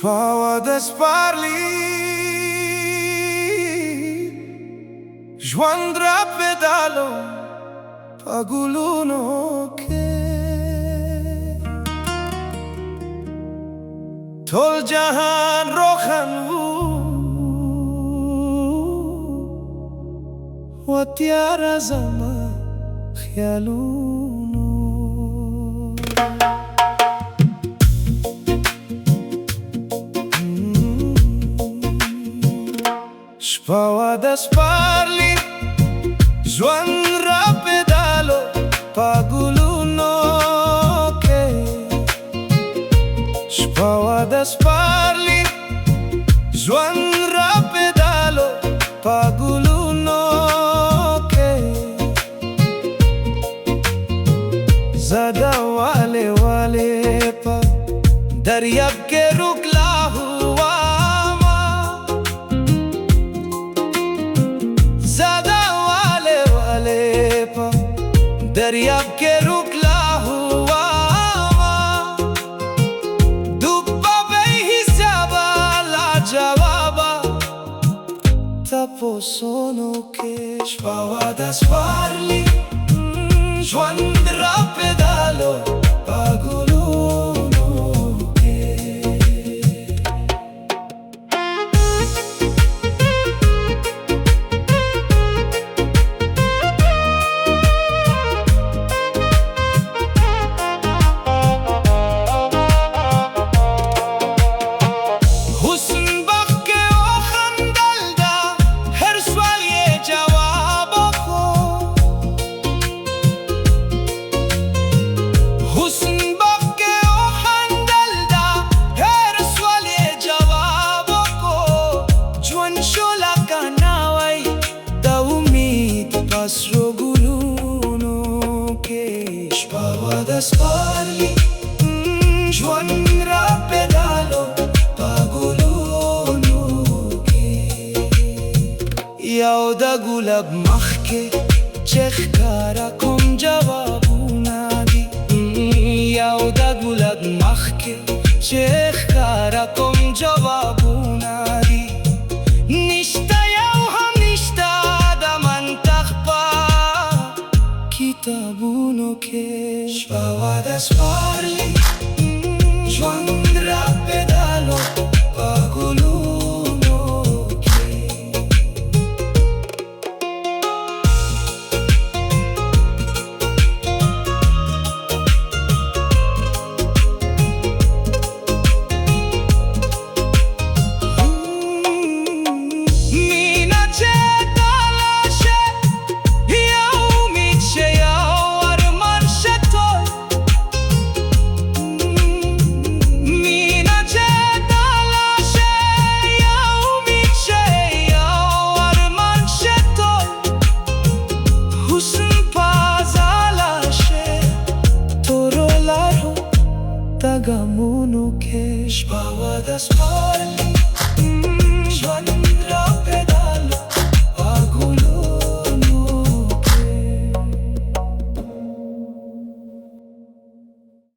Shpa dhe Sparli Jwand Rapedali Paguluno ke Tol jahan rokhanu Wa tiara zama khialuno Shpa dhe Sparli Jwand Rapedali Paguluno ke Shpa dhe Sparli Jwand Rapedali Paguluno ke Zada wale wale pa Daryab ke rukla hua दरियाब के रुकला हुआ Dubba बेहिसाबा लाजवाबा taposono के Shpa dhe Sparli Jwand Rapedali Paguluno ke Pashto Sparli Jwand Rapedali Paguluno ke Yauda gulab makhke Chekhkara kom jawabuna di Yauda gulab makhke Chekhkara kom jawabuna di Nishta yauham nishta daman takhpa Kitabuno ke Shpa dhe Sparli Jwand Rapedali Paguluno ke Mina che talashe yaumi che arman shetoy Mina che talashe yaumi che arman shetoy Husn pazalashe torolaro tagamuno ke Shpa dhe Sparli Jwand